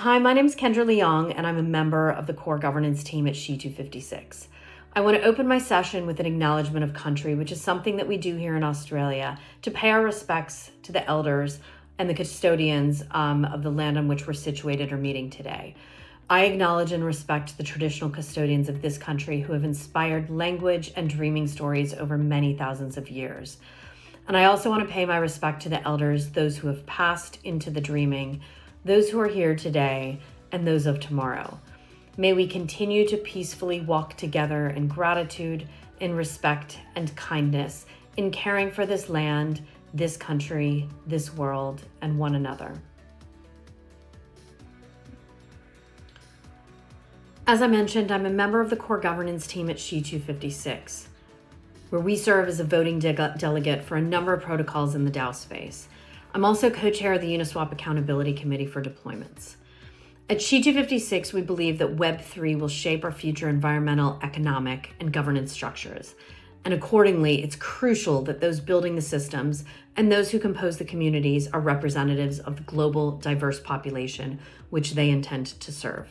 Hi, my name is Kendra Leong, and I'm a member of the core governance team at SHE 256. I want to open my session with an acknowledgement of country, which is something that we do here in Australia, to pay our respects to the elders and the custodians of the land on which we're situated or meeting today. I acknowledge and respect the traditional custodians of this country who have inspired language and dreaming stories over many thousands of years. And I also want to pay my respect to the elders, those who have passed into the dreaming, those who are here today, and those of tomorrow. May we continue to peacefully walk together in gratitude, in respect and kindness, in caring for this land, this country, this world, and one another. As I mentioned, I'm a member of the core governance team at SHE 256, where we serve as a voting delegate for a number of protocols in the DAO space. I'm also co-chair of the Uniswap Accountability Committee for Deployments. At SHE 256, we believe that Web3 will shape our future environmental, economic, and governance structures. And accordingly, it's crucial that those building the systems and those who compose the communities are representatives of the global diverse population which they intend to serve.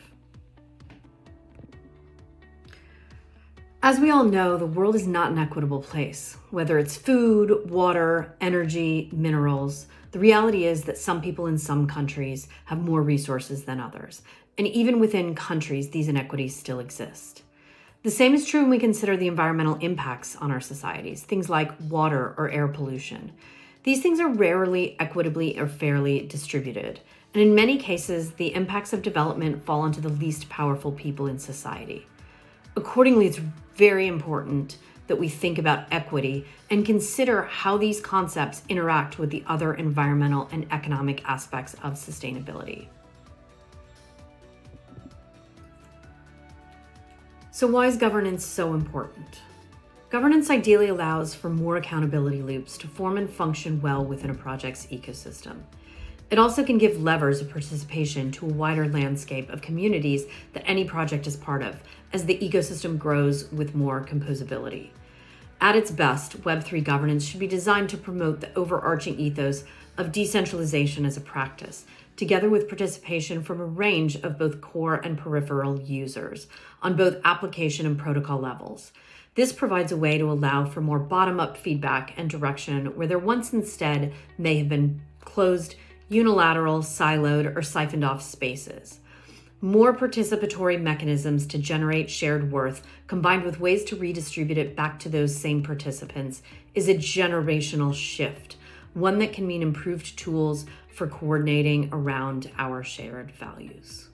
As we all know, the world is not an equitable place. Whether it's food, water, energy, minerals, the reality is that some people in some countries have more resources than others. And even within countries, these inequities still exist. The same is true when we consider the environmental impacts on our societies, things like water or air pollution. These things are rarely equitably or fairly distributed. And in many cases, the impacts of development fall onto the least powerful people in society. Accordingly, it's very important that we think about equity and consider how these concepts interact with the other environmental and economic aspects of sustainability. So why is governance so important? Governance ideally allows for more accountability loops to form and function well within a project's ecosystem. It also can give levers of participation to a wider landscape of communities that any project is part of, as the ecosystem grows with more composability. At its best, Web3 governance should be designed to promote the overarching ethos of decentralization as a practice, together with participation from a range of both core and peripheral users on both application and protocol levels. This provides a way to allow for more bottom-up feedback and direction where there once instead may have been closed, unilateral, siloed, or siphoned off spaces. More participatory mechanisms to generate shared worth, combined with ways to redistribute it back to those same participants, is a generational shift, one that can mean improved tools for coordinating around our shared values.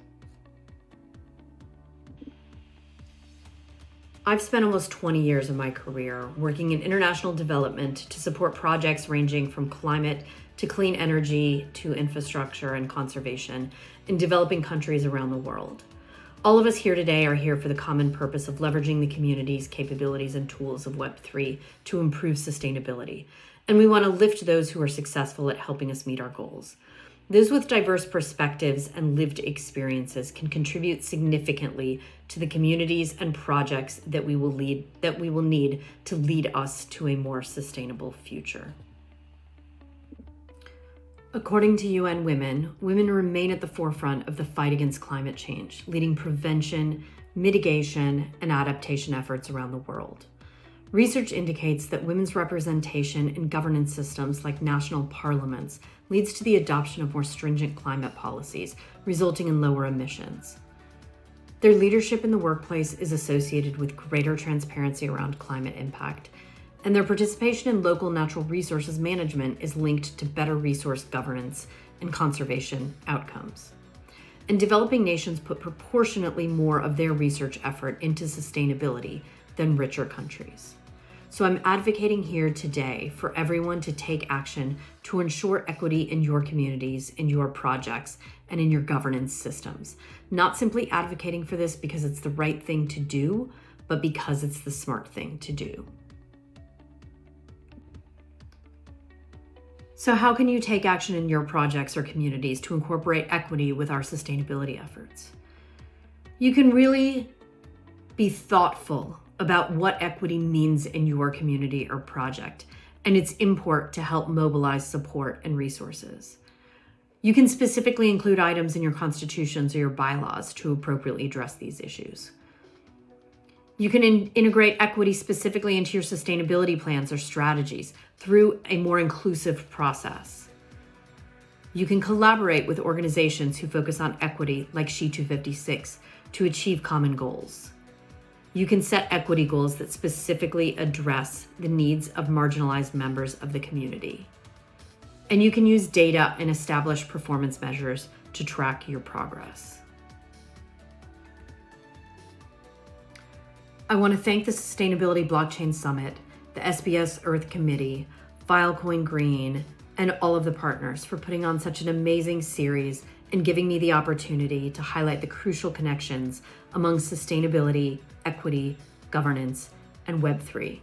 I've spent almost 20 years of my career working in international development to support projects ranging from climate to clean energy to infrastructure and conservation in developing countries around the world. All of us here today are here for the common purpose of leveraging the community's capabilities and tools of Web3 to improve sustainability. And we want to lift those who are successful at helping us meet our goals. Those with diverse perspectives and lived experiences can contribute significantly to the communities and projects that we will need to lead us to a more sustainable future. According to UN Women, women remain at the forefront of the fight against climate change, leading prevention, mitigation, and adaptation efforts around the world. Research indicates that women's representation in governance systems like national parliaments leads to the adoption of more stringent climate policies, resulting in lower emissions. Their leadership in the workplace is associated with greater transparency around climate impact, and their participation in local natural resources management is linked to better resource governance and conservation outcomes. And developing nations put proportionately more of their research effort into sustainability than richer countries. So I'm advocating here today for everyone to take action to ensure equity in your communities, in your projects, and in your governance systems. Not simply advocating for this because it's the right thing to do, but because it's the smart thing to do. So how can you take action in your projects or communities to incorporate equity with our sustainability efforts? You can really be thoughtful about what equity means in your community or project and its import to help mobilize support and resources. You can specifically include items in your constitutions or your bylaws to appropriately address these issues. You can integrate equity specifically into your sustainability plans or strategies through a more inclusive process. You can collaborate with organizations who focus on equity, like SHE 256, to achieve common goals. You can set equity goals that specifically address the needs of marginalized members of the community. And you can use data and establish performance measures to track your progress. I want to thank the Sustainability Blockchain Summit, the SBS Earth Committee, Filecoin Green, and all of the partners for putting on such an amazing series and giving me the opportunity to highlight the crucial connections among sustainability, equity, governance, and Web3.